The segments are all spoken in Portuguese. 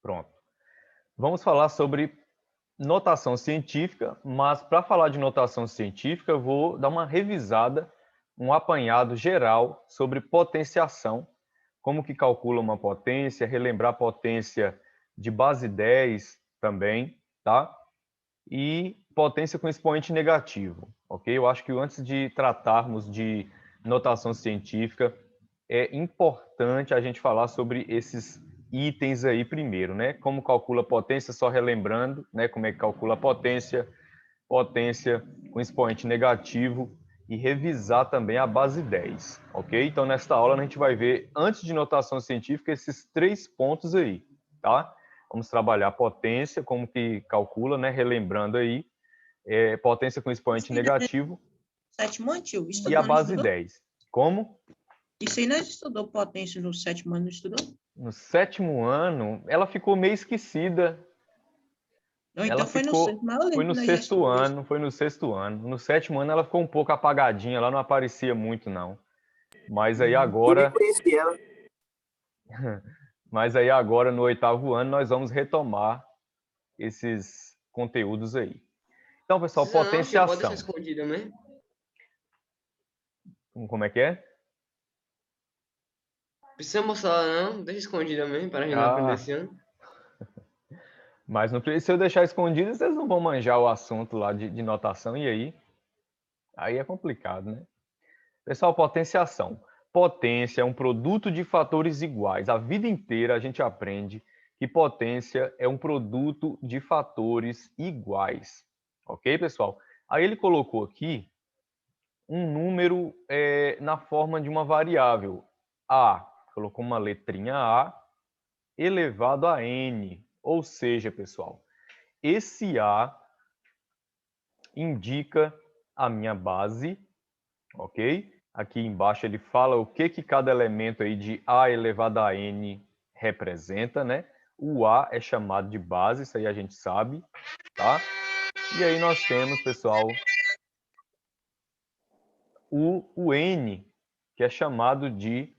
Pronto. Vamos falar sobre notação científica, mas para falar de notação científica, eu vou dar uma revisada, um apanhado geral sobre potenciação, como que calcula uma potência, relembrar a potência de base 10 também, tá? E potência com expoente negativo, ok? Eu acho que antes de tratarmos de notação científica, é importante a gente falar sobre esses itens aí primeiro, né? Como calcula a potência, só relembrando, né? Como é que calcula a potência, potência com expoente negativo e revisar também a base 10, ok? Então, nesta aula, a gente vai ver, antes de notação científica, esses 3 pontos aí, tá? Vamos trabalhar a potência, como que calcula, né? Relembrando aí, potência com Isso expoente aí nós negativo sétimo ano, tio. e a Estudou, não base estudou? 10. Como? Isso aí nós estudou potência no sétimo ano, não estudou? No 7º ano, ela ficou meio esquecida. Ou Ela então foi no sexto, ficou, mas eu foi lembro no que nós já 6º estudou isso. ano, foi no 6º ano. No 7º ano ela ficou um pouco apagadinha, ela não aparecia muito não. Mas aí Eu nem agora, conheci ela. no 8º ano nós vamos retomar esses conteúdos aí. Então, pessoal, Precisa não, tio, pode deixar potenciação. escondida mesmo. Como é que é? Precisa mostrar não, deixa escondida mesmo, para a gente não aprender Ah, esse ano. mas não, se eu deixar escondido, vocês não vão manjar o assunto lá de notação, e aí? Aí é complicado, né? Pessoal, potenciação. Potência é um produto de fatores iguais. A vida inteira a gente aprende que potência é um produto de fatores iguais. Ok, pessoal? Aí ele colocou aqui um número na forma de uma variável. A, colocou uma letrinha A elevado a N. Ou seja, pessoal, esse A indica a minha base, ok? Aqui embaixo ele fala o que cada elemento aí de A elevado a N representa, né? O A é chamado de base, isso aí a gente sabe, tá? E aí nós temos, pessoal, o N, que é chamado de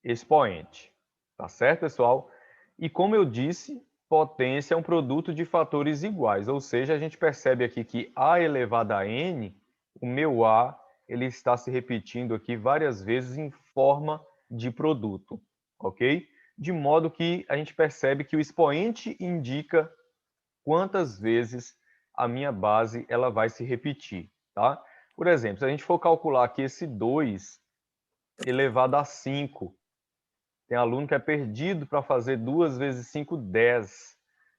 expoente. Tá certo, pessoal? E como eu disse, potência é um produto de fatores iguais, ou seja, a gente percebe aqui que A elevado a N, o meu A, ele está se repetindo aqui várias vezes em forma de produto, ok? De modo que a gente percebe que o expoente indica quantas vezes a minha base ela vai se repetir, tá? Por exemplo, se a gente for calcular aqui esse 2 elevado a 5, tem aluno que é perdido para fazer 2 vezes 5, 10.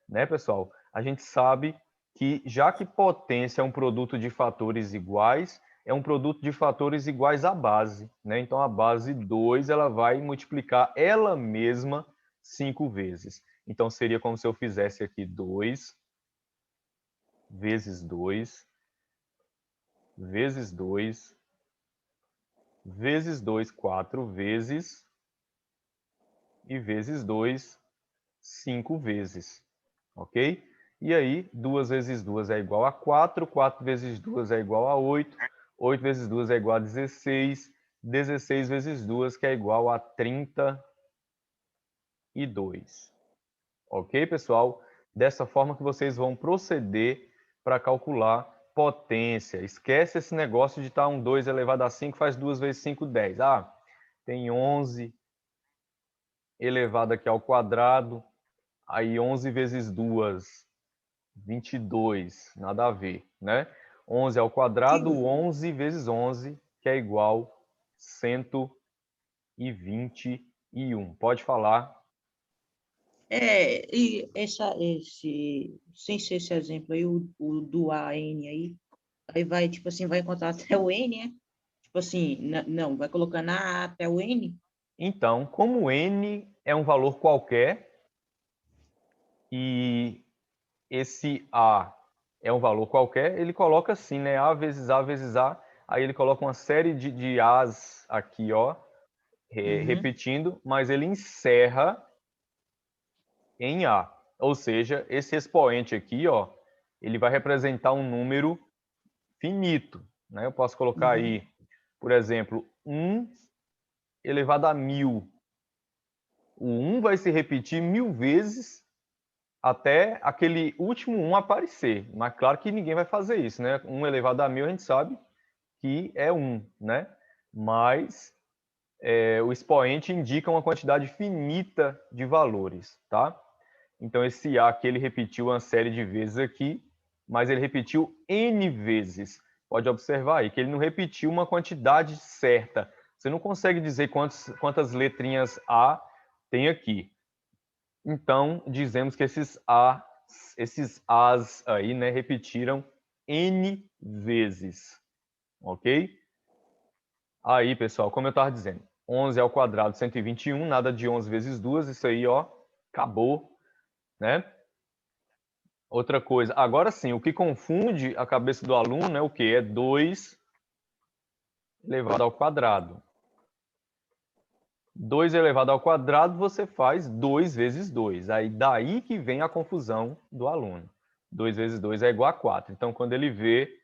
Né, pessoal? A gente sabe que, já que potência é um produto de fatores iguais, é um produto de fatores iguais à base. Né? Então, a base 2 ela vai multiplicar ela mesma 5 vezes. Então, seria como se eu fizesse aqui 2 vezes 2 vezes 2 vezes 2, 4 vezes e vezes 2, 5 vezes, ok? E aí, 2 vezes 2 é igual a 4, 4 vezes 2 é igual a 8, 8 vezes 2 é igual a 16, 16 vezes 2 que é igual a 32. Ok, pessoal? Dessa forma que vocês vão proceder para calcular potência. Esquece esse negócio de estar um 2 elevado a 5, faz 2 vezes 5, 10. Ah, tem 11 elevado aqui ao quadrado, aí 11 vezes 2, 22, nada a ver, né? 11 ao quadrado, Tio, 11 vezes 11, que é igual a 121. Pode falar. e sem ser esse exemplo aí, o do AN aí vai, tipo assim, vai contar até o N, né? Tipo assim, não, vai colocando A até o N. Então, como n é um valor qualquer e esse a é um valor qualquer, ele coloca assim, né? A vezes A vezes A. Aí ele coloca uma série de A's aqui, ó, repetindo, mas ele encerra em A. Ou seja, esse expoente aqui, ó, ele vai representar um número finito. Né? Eu posso colocar aí, por exemplo, 1 elevado a 1000. O 1 vai se repetir 1000 vezes até aquele último 1 aparecer. Mas claro que ninguém vai fazer isso, né? 1 elevado a 1000 a gente sabe que é 1, né? Mas o expoente indica uma quantidade finita de valores, tá? Então, esse A aqui, ele repetiu uma série de vezes aqui, mas ele repetiu N vezes. Pode observar aí que ele não repetiu uma quantidade certa. Você não consegue dizer quantas letrinhas A tem aqui. Então, dizemos que esses As aí, né, repetiram N vezes. Ok? Aí, pessoal, como eu estava dizendo, 11 ao quadrado, 121, nada de 11 vezes 2, isso aí, ó, acabou, né? Outra coisa, agora sim, o que confunde a cabeça do aluno é o quê? É 2 elevado ao quadrado. 2 elevado ao quadrado, você faz 2 vezes 2. Aí, daí que vem a confusão do aluno. 2 vezes 2 é igual a 4. Então, quando ele vê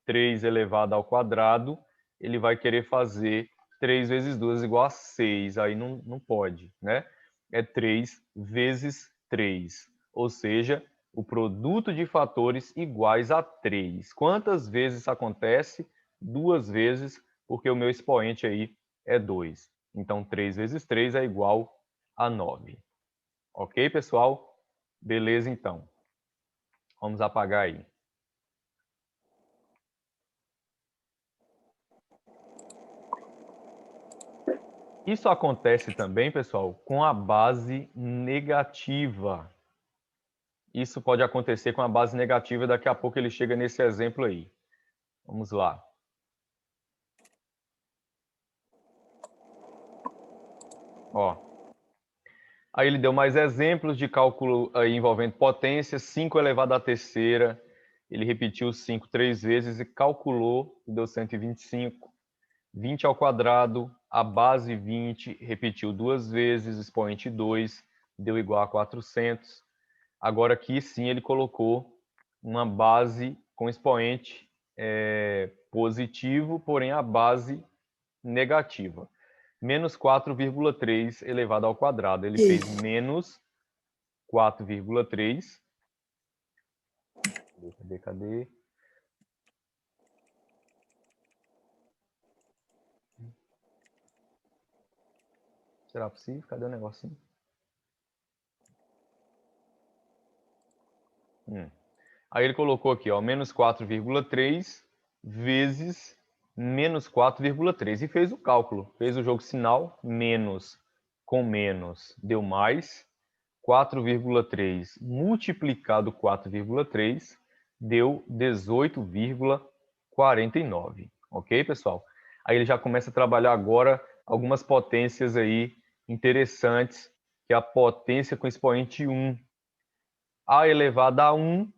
3 elevado ao quadrado, ele vai querer fazer 3 vezes 2 igual a 6. Aí não pode, né? É 3 vezes 3. Ou seja, o produto de fatores iguais a 3. Quantas vezes isso acontece? 2 vezes, porque o meu expoente aí é 2. Então, 3 vezes 3 é igual a 9. Ok, pessoal? Beleza, então. Vamos apagar aí. Isso acontece também, pessoal, com a base negativa. Isso pode acontecer com a base negativa, daqui a pouco ele chega nesse exemplo aí. Vamos lá. Ó. Aí ele deu mais exemplos de cálculo aí envolvendo potência, 5 elevado à terceira. Ele repetiu 5 3 vezes e calculou, deu 125. 20 ao quadrado, a base 20, repetiu 2 vezes, expoente 2, deu igual a 400. Agora aqui sim ele colocou uma base com expoente positivo, porém a base negativa. Menos 4,3 elevado ao quadrado. Ele fez menos 4,3. Cadê? Será possível? Cadê o negocinho? Aí ele colocou aqui, ó, menos 4,3 vezes menos 4,3 e fez o cálculo. Fez o jogo sinal, menos com menos deu mais. 4,3 multiplicado 4,3 deu 18,49. Ok, pessoal? Aí ele já começa a trabalhar agora algumas potências aí interessantes, que é a potência com expoente 1. A elevado a 1,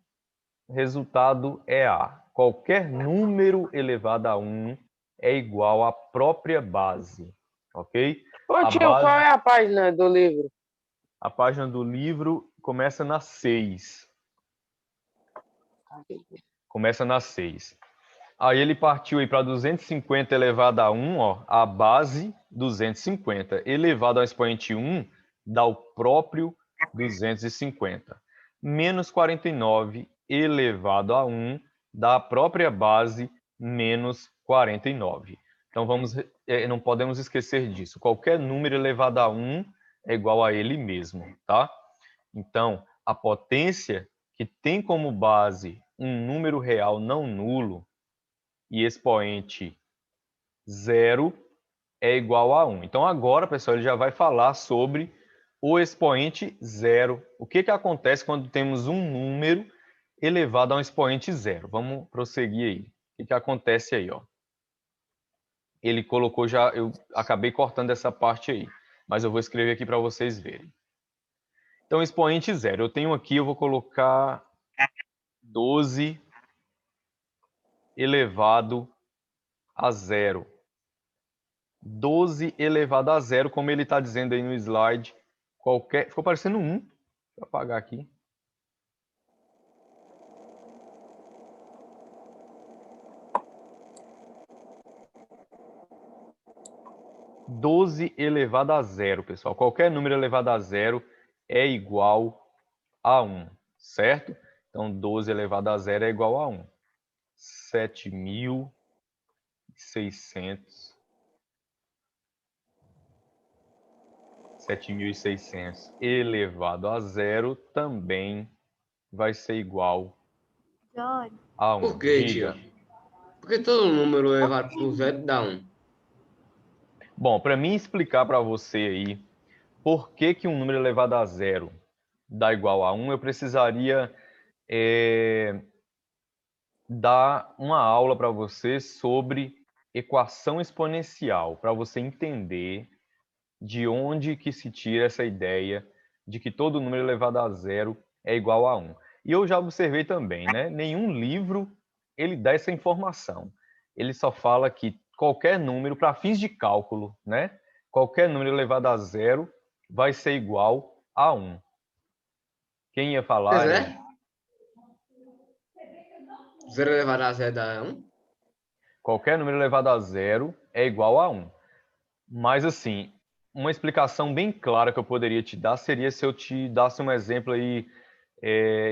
resultado é A. Qualquer número elevado a 1 é igual à própria base. Ok? Ô tio, qual é a página do livro? A página do livro começa na 6. Começa na 6. Aí ele partiu aí para 250 elevado a 1, ó, a base 250. Elevado ao expoente 1 dá o próprio 250. Menos 49 elevado a 1 dá a própria base menos 49. Então não podemos esquecer disso. Qualquer número elevado a 1 é igual a ele mesmo, tá? Então, a potência que tem como base um número real não nulo e expoente 0 é igual a 1. Então, agora, pessoal, ele já vai falar sobre o expoente 0. O que acontece quando temos um número elevado a um expoente 0? Vamos prosseguir aí. O que acontece aí, ó? Ele colocou já, eu acabei cortando essa parte aí, mas eu vou escrever aqui para vocês verem. Então, expoente 0. Eu tenho aqui, eu vou colocar 12 elevado a 0. 12 elevado a 0, como ele está dizendo aí no slide. Ficou parecendo 1. Deixa eu apagar aqui. (12 elevado a 0, pessoal. Qualquer número elevado a 0 é igual a 1, certo? Então, 12 elevado a 0 é igual a 1. 7.600. 7.600 elevado a 0 também vai ser igual a 1. Por quê, Diga. tia? Porque todo número elevado por zero dá 1. Bom, para mim explicar para você aí por que que um número elevado a 0 dá igual a 1, eu precisaria dar uma aula para você sobre equação exponencial, para você entender de onde que se tira essa ideia de que todo número elevado a 0 é igual a 1. E eu já observei também, né? Nenhum livro ele dá essa informação. Ele só fala que qualquer número, para fins de cálculo, né? Qualquer número elevado a 0 vai ser igual a 1. Quem ia falar Mas aí? é? 0 elevado a 0 dá 1? Qualquer número elevado a 0 é igual a 1. Mas, assim, uma explicação bem clara que eu poderia te dar seria se eu te dasse um exemplo aí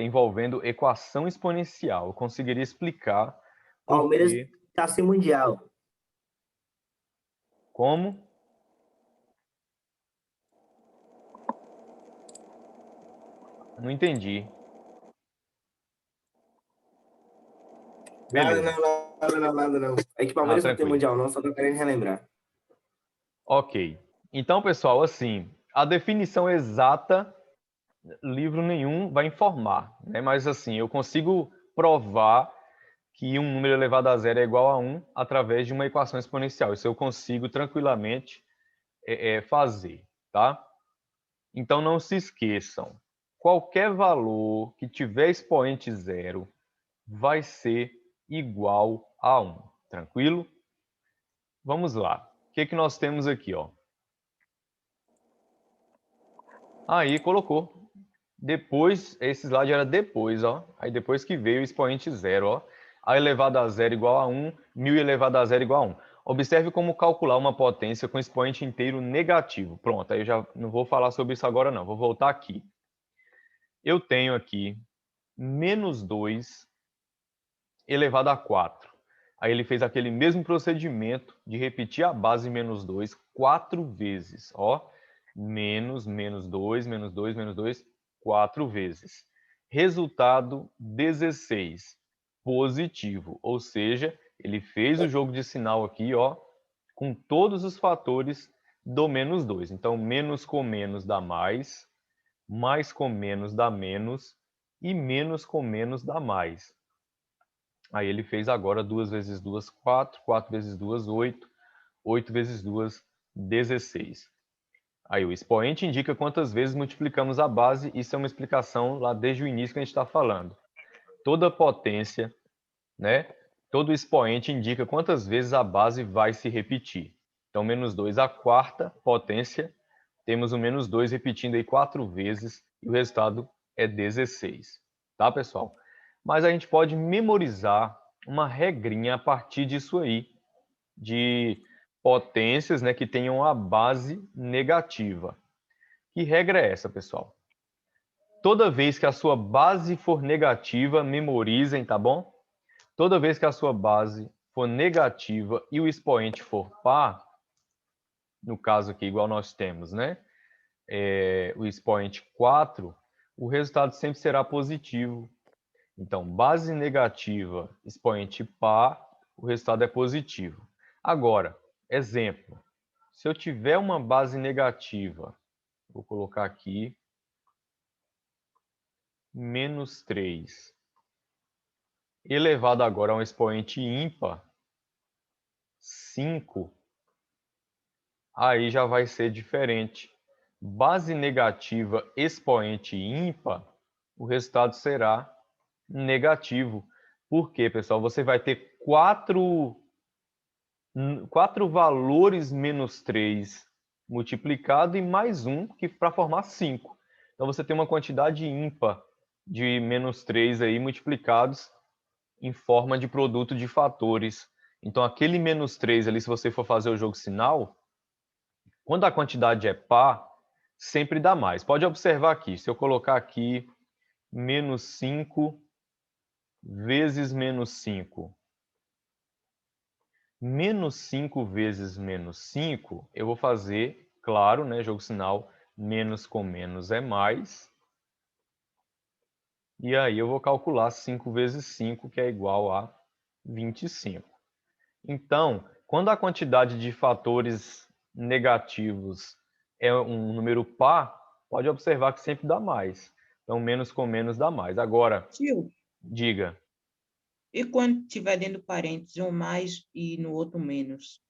envolvendo equação exponencial. Eu conseguiria explicar por Palmeiras quê, tá sem mundial. como. Não entendi. Nada, Beleza. não. É que Ah, Palmeiras não tem tranquilo. mundial, não, só tô querendo relembrar. Ok. Então, pessoal, assim, a definição exata, livro nenhum vai informar, né? Mas, assim, eu consigo provar que um número elevado a 0 é igual a 1 através de uma equação exponencial. Isso eu consigo tranquilamente fazer, tá? Então, não se esqueçam, qualquer valor que tiver expoente zero vai ser igual a 1, tranquilo? Vamos lá. O que que nós temos aqui, ó? Aí, colocou. Depois, esse slide era depois, ó. Aí depois que veio o expoente zero, ó. A elevado a zero igual a 1, 1.000 elevado a zero igual a 1. Observe como calcular uma potência com expoente inteiro negativo. Pronto, aí eu já não vou falar sobre isso agora não, vou voltar aqui. Eu tenho aqui menos 2 elevado a 4. Aí ele fez aquele mesmo procedimento de repetir a base menos 2 4 vezes. Ó, menos 2, menos 2, menos 2, 4 vezes. Resultado 16, positivo. Ou seja, ele fez o jogo de sinal aqui, ó, com todos os fatores do menos 2. Então, menos com menos dá mais com menos dá menos e menos com menos dá mais. Aí ele fez agora 2 vezes 2, 4, 4 vezes 2, 8, 8 vezes 2, 16. Aí o expoente indica quantas vezes multiplicamos a base, isso é uma explicação lá desde o início que a gente está falando. Toda potência, né? Todo expoente indica quantas vezes a base vai se repetir. Então, menos 2 a quarta potência, temos o menos 2 repetindo aí 4 vezes e o resultado é 16. Tá, pessoal? Mas a gente pode memorizar uma regrinha a partir disso aí, de potências, né, que tenham a base negativa. Que regra é essa, pessoal? Toda vez que a sua base for negativa, memorizem, tá bom? Toda vez que a sua base for negativa e o expoente for par, no caso aqui, igual nós temos, né? O expoente 4, o resultado sempre será positivo. Então, base negativa, expoente par, o resultado é positivo. Agora, exemplo, se eu tiver uma base negativa, vou colocar aqui, menos 3, elevado agora a um expoente ímpar, 5, aí já vai ser diferente. Base negativa, expoente ímpar, o resultado será negativo. Por quê, pessoal? Você vai ter quatro valores menos 3 multiplicado e mais um que para formar 5. Então você tem uma quantidade ímpar de menos 3 aí multiplicados em forma de produto de fatores. Então aquele menos 3 ali, se você for fazer o jogo sinal, quando a quantidade é par, sempre dá mais. Pode observar aqui, se eu colocar aqui menos 5 vezes menos 5. Menos 5 vezes menos 5, eu vou fazer, claro, né, jogo sinal, menos com menos é mais. E aí eu vou calcular 5 vezes 5, que é igual a 25. Então, quando a quantidade de fatores negativos é um número par, pode observar que sempre dá mais. Então, menos com menos dá mais. Agora, Tio, diga. e quando tiver dentro do parênteses um mais e no outro menos?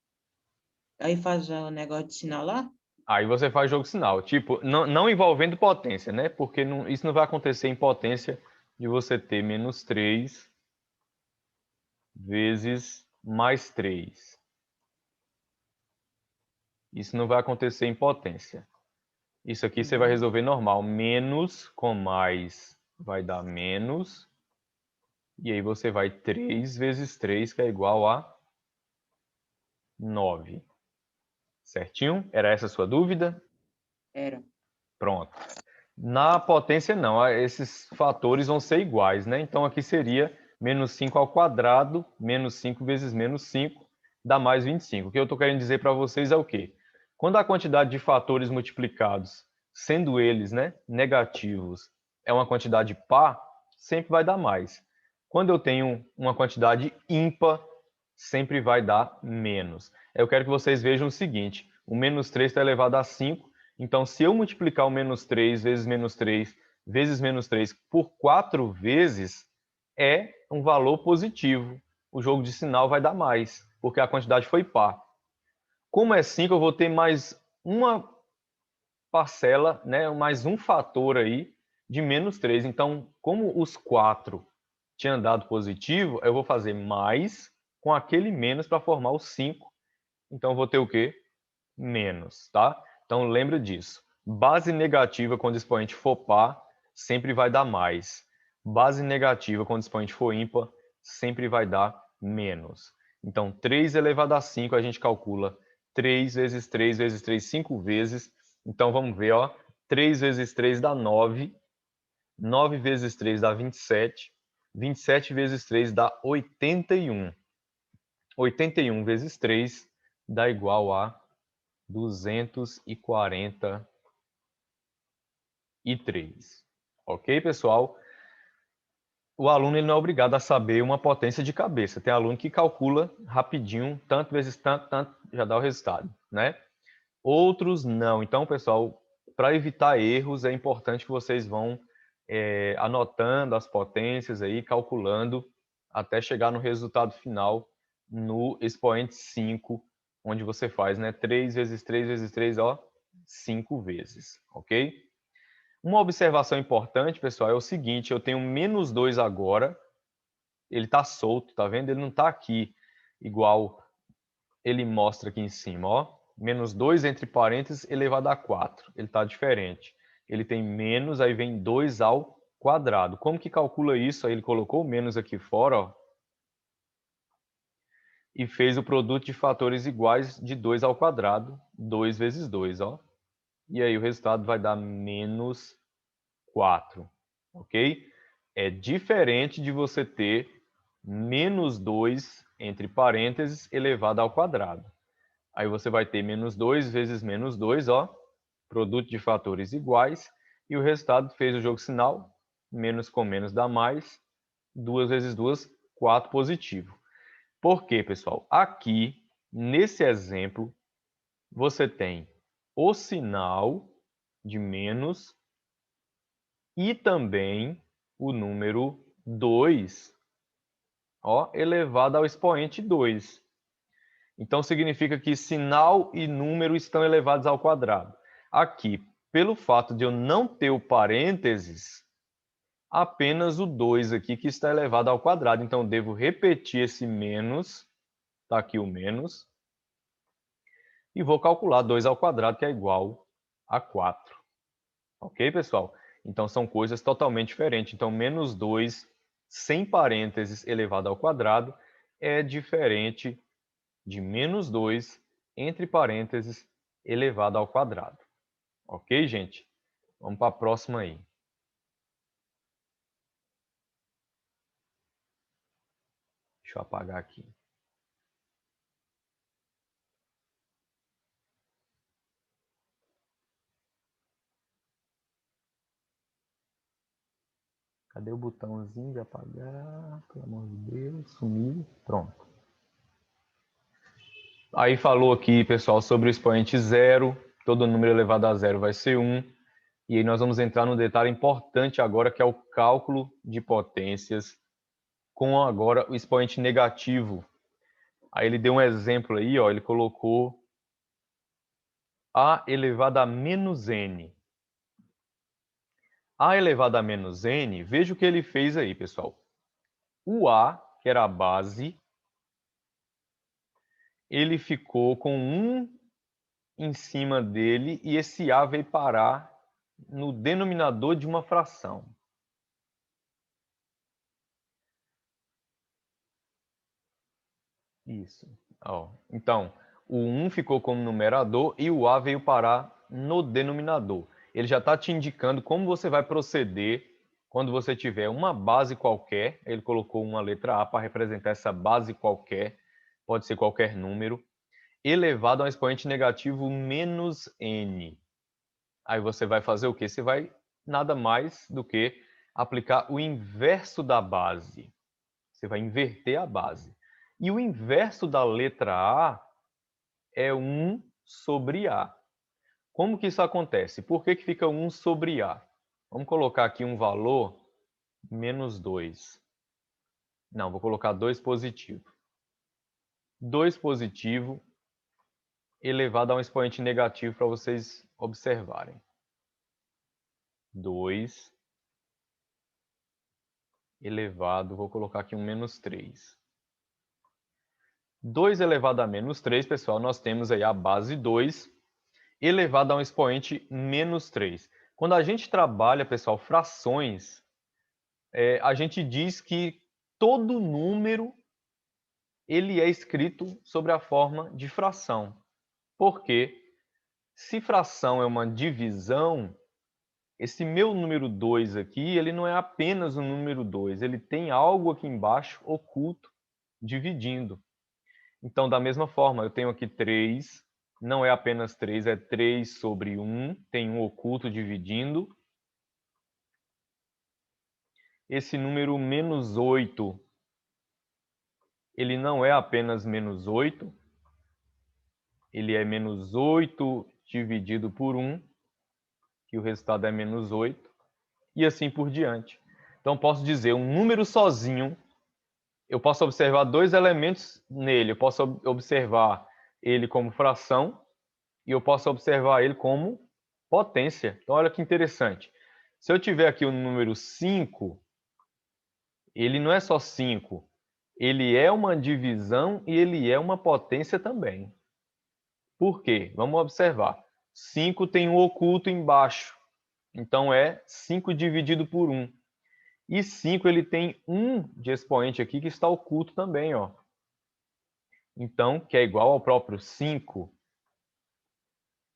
Aí faz o negócio de sinal lá? Aí você faz jogo sinal. Tipo, não envolvendo potência, né? Porque isso não vai acontecer em potência de você ter menos 3 vezes mais 3. Isso não vai acontecer em potência. Isso aqui você vai resolver normal. Menos com mais vai dar menos. E aí você vai 3 vezes 3, que é igual a 9. Certinho? Era essa a sua dúvida? Era. Pronto. Na potência, não. Esses fatores vão ser iguais, né? Então, aqui seria menos 5 ao quadrado, menos 5 vezes menos 5, dá mais 25. O que eu estou querendo dizer para vocês é o quê? Quando a quantidade de fatores multiplicados, sendo eles, né, negativos, é uma quantidade par, sempre vai dar mais. Quando eu tenho uma quantidade ímpar, sempre vai dar menos. Eu quero que vocês vejam o seguinte, o menos 3 está elevado a 5, então se eu multiplicar o menos 3 vezes menos 3 por 4 vezes, é um valor positivo. O jogo de sinal vai dar mais, porque a quantidade foi par. Como é 5, eu vou ter mais uma parcela, né, mais um fator aí de menos 3. Então, como os 4 tinham dado positivo, eu vou fazer mais com aquele menos para formar o 5. Então, eu vou ter o quê? Menos, tá? Então, lembra disso. Base negativa quando o expoente for par, sempre vai dar mais. Base negativa quando o expoente for ímpar, sempre vai dar menos. Então, 3 elevado a 5, a gente calcula 3 vezes 3 vezes 3, 5 vezes. Então, vamos ver, ó. 3 vezes 3 dá 9. 9 vezes 3 dá 27. 27 vezes 3 dá 81. 81 vezes 3 dá igual a 243. Ok, pessoal? O aluno ele não é obrigado a saber uma potência de cabeça. Tem aluno que calcula rapidinho, tanto vezes tanto, já dá o resultado, né? Outros não. Então, pessoal, para evitar erros, é importante que vocês vão anotando as potências aí, calculando, até chegar no resultado final no expoente 5, onde você faz, né? 3 vezes 3 vezes 3, ó, 5 vezes, ok? Uma observação importante, pessoal, é o seguinte, eu tenho menos 2 agora, ele está solto, tá vendo? Ele não está aqui igual ele mostra aqui em cima, ó. Menos 2 entre parênteses elevado a 4. Ele está diferente. Ele tem menos, aí vem 2 ao quadrado. Como que calcula isso? Aí ele colocou o menos aqui fora, ó, e fez o produto de fatores iguais de 2 ao quadrado, 2 vezes 2, ó. E aí o resultado vai dar menos 4, ok? É diferente de você ter menos 2 entre parênteses elevado ao quadrado. Aí você vai ter menos 2 vezes menos 2, ó, produto de fatores iguais, e o resultado fez o jogo sinal, menos com menos dá mais, 2 vezes 2, 4 positivo. Por quê, pessoal? Aqui, nesse exemplo, você tem o sinal de menos e também o número 2, ó, elevado ao expoente 2. Então, significa que sinal e número estão elevados ao quadrado. Aqui, pelo fato de eu não ter o parênteses, apenas o 2 aqui que está elevado ao quadrado. Então, eu devo repetir esse menos, está aqui o menos, e vou calcular 2 ao quadrado, que é igual a 4. Ok, pessoal? Então, são coisas totalmente diferentes. Então, menos 2 sem parênteses elevado ao quadrado é diferente de menos 2 entre parênteses elevado ao quadrado. Ok, gente? Vamos para a próxima aí. Deixa eu apagar aqui. Cadê o botãozinho de apagar? Pelo amor de Deus, sumiu. Pronto. Aí falou aqui, pessoal, sobre o expoente zero. Todo número elevado a zero vai ser 1. E aí nós vamos entrar no detalhe importante agora, que é o cálculo de potências com agora o expoente negativo. Aí ele deu um exemplo aí, ó, ele colocou a elevado a menos n. A elevado a menos n, veja o que ele fez aí, pessoal. O a, que era a base, ele ficou com 1 em cima dele e esse a veio parar no denominador de uma fração. Isso. Ó, então, o 1 ficou como numerador e o a veio parar no denominador. Ele já está te indicando como você vai proceder quando você tiver uma base qualquer. Ele colocou uma letra A para representar essa base qualquer, pode ser qualquer número, elevado a um expoente negativo menos n. Aí você vai fazer o quê? Você vai nada mais do que aplicar o inverso da base. Você vai inverter a base. E o inverso da letra A é 1 sobre A. Como que isso acontece? Por que fica 1 sobre A? Vamos colocar aqui um valor menos 2. Não, vou colocar 2 positivo. 2 positivo elevado a um expoente negativo para vocês observarem. 2 elevado, vou colocar aqui um menos 3. 2 elevado a menos 3, pessoal, nós temos aí a base 2 elevado a um expoente menos 3. Quando a gente trabalha, pessoal, frações, a gente diz que todo número ele é escrito sobre a forma de fração. Porque se fração é uma divisão, esse meu número 2 aqui, ele não é apenas o número 2, ele tem algo aqui embaixo oculto dividindo. Então, da mesma forma, eu tenho aqui 3, não é apenas 3, é 3 sobre 1, tem um oculto dividindo. Esse número menos 8, ele não é apenas menos 8, ele é menos 8 dividido por 1, que o resultado é menos 8, e assim por diante. Então, posso dizer, um número sozinho, eu posso observar 2 elementos nele. Eu posso observar ele como fração e eu posso observar ele como potência. Então, olha que interessante. Se eu tiver aqui o número 5, ele não é só 5. Ele é uma divisão e ele é uma potência também. Por quê? Vamos observar. 5 tem um oculto embaixo. Então, é 5 dividido por 1. E 5 ele tem 1 de expoente aqui que está oculto também, ó. Então, que é igual ao próprio 5.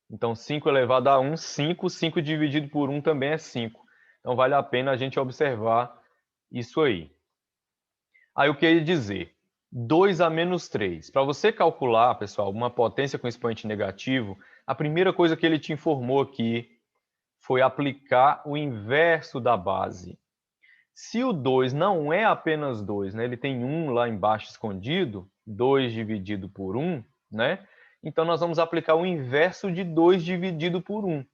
Então, 5 elevado a 1, 5. 5 dividido por 1 também é 5. Então, vale a pena a gente observar isso aí. Aí, o que eu ia dizer? 2 a menos 3. Para você calcular, pessoal, uma potência com expoente negativo, a primeira coisa que ele te informou aqui foi aplicar o inverso da base. Se o 2 não é apenas 2, né? Ele tem 1 lá embaixo escondido, 2 dividido por 1, né? Então, nós vamos aplicar o inverso de 2 dividido por 1.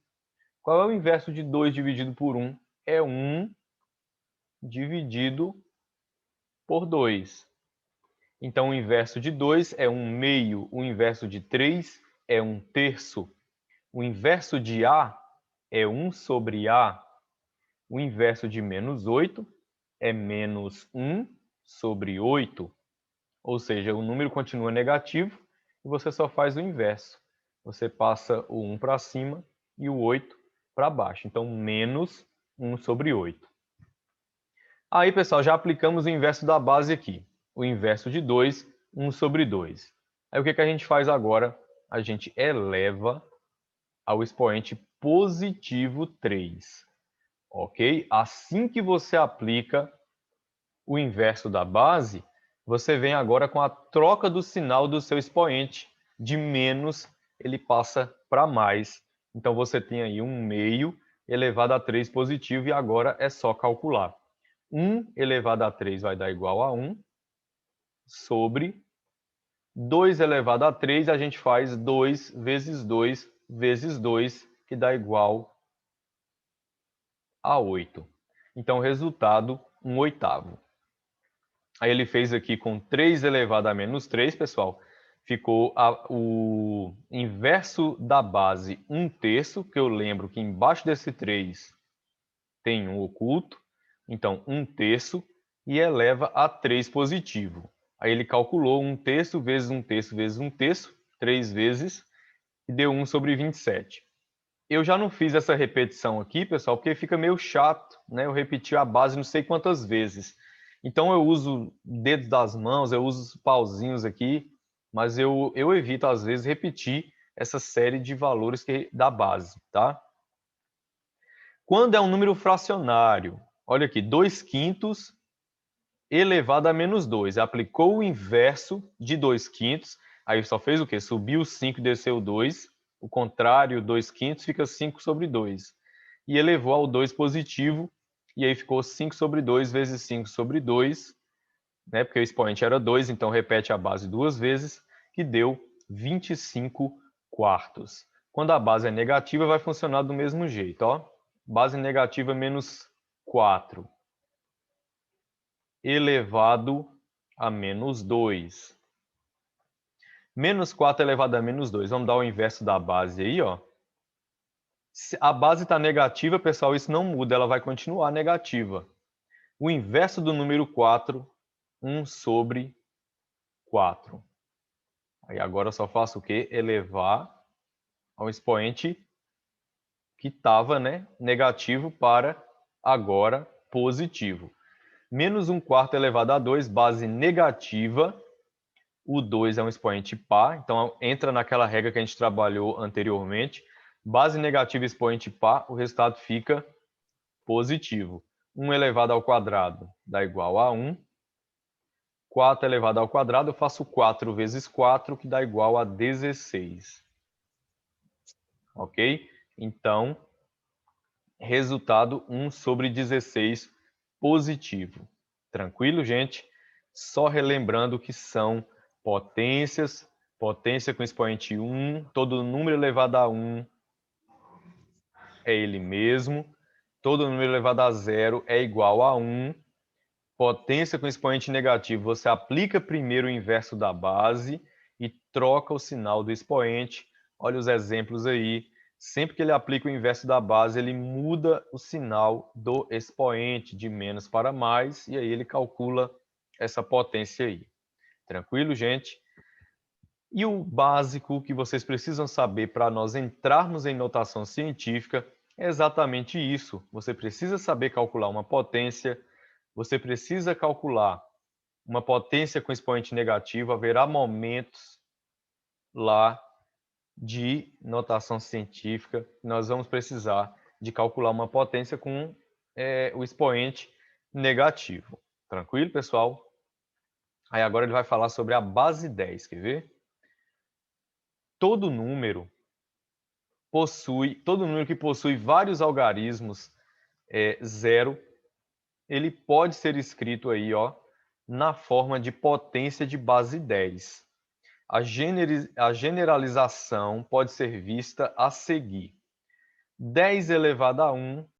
Qual é o inverso de 2 dividido por 1? É 1 dividido por 2. Então, o inverso de 2 é 1/2. O inverso de 3 é 1/3. O inverso de A é 1 sobre A. O inverso de menos 8 é menos 1 sobre 8. Ou seja, o número continua negativo e você só faz o inverso. Você passa o 1 para cima e o 8 para baixo. Então, menos 1 sobre 8. Aí, pessoal, já aplicamos o inverso da base aqui. O inverso de 2, 1 sobre 2. Aí, o que a gente faz agora? A gente eleva ao expoente positivo 3. Ok? Assim que você aplica o inverso da base, você vem agora com a troca do sinal do seu expoente. De menos, ele passa para mais. Então, você tem aí 1 meio elevado a 3 positivo e agora é só calcular. 1 elevado a 3 vai dar igual a 1 sobre 2 elevado a 3, a gente faz 2 vezes 2 vezes 2, que dá igual a 8. Então, resultado, 1/8. Aí ele fez aqui com 3 elevado a menos 3, pessoal. Ficou o inverso da base 1/3, que eu lembro que embaixo desse 3 tem um oculto. Então, 1/3 e eleva a 3 positivo. Aí ele calculou 1/3 vezes 1/3 vezes 1/3, 3 vezes, e deu 1 sobre 27. Eu já não fiz essa repetição aqui, pessoal, porque fica meio chato, né? Eu repeti a base não sei quantas vezes. Então, eu uso dedos das mãos, eu uso os pauzinhos aqui, mas eu evito, às vezes, repetir essa série de valores da base, tá? Quando é um número fracionário, olha aqui, 2/5 elevado a menos 2. Aplicou o inverso de 2/5, aí só fez o quê? Subiu 5 e desceu 2. O contrário, 2/5 fica 5 sobre 2. E elevou ao 2 positivo, e aí ficou 5 sobre 2 vezes 5 sobre 2, né? Porque o expoente era 2, então repete a base 2 vezes, que deu 25/4. Quando a base é negativa, vai funcionar do mesmo jeito, ó. Base negativa menos 4 elevado a menos 2. Menos 4 elevado a menos 2. Vamos dar o inverso da base aí, ó. Se a base está negativa, pessoal, isso não muda, ela vai continuar negativa. O inverso do número 4, 1 sobre 4. Aí agora eu só faço o quê? Elevar ao expoente que estava, né, negativo para agora positivo. Menos 1/4 elevado a 2, base negativa. O 2 é um expoente par, então entra naquela regra que a gente trabalhou anteriormente. Base negativa expoente par, o resultado fica positivo. 1 elevado ao quadrado dá igual a 1. 4 elevado ao quadrado, eu faço 4 vezes 4, que dá igual a 16. Ok? Então, resultado 1 sobre 16 positivo. Tranquilo, gente? Só relembrando que são potências, potência com expoente 1, todo número elevado a 1 é ele mesmo, todo número elevado a 0 é igual a 1, potência com expoente negativo, você aplica primeiro o inverso da base e troca o sinal do expoente. Olha os exemplos aí. Sempre que ele aplica o inverso da base, ele muda o sinal do expoente de menos para mais, e aí ele calcula essa potência aí. Tranquilo, gente? E o básico que vocês precisam saber para nós entrarmos em notação científica é exatamente isso. Você precisa saber calcular uma potência, você precisa calcular uma potência com expoente negativo, haverá momentos lá de notação científica, nós vamos precisar de calcular uma potência com o expoente negativo. Tranquilo, pessoal? Aí agora ele vai falar sobre a base 10, quer ver? Todo número que possui vários algarismos zero, ele pode ser escrito aí, ó, na forma de potência de base 10. A generalização pode ser vista a seguir. 10 elevado a 1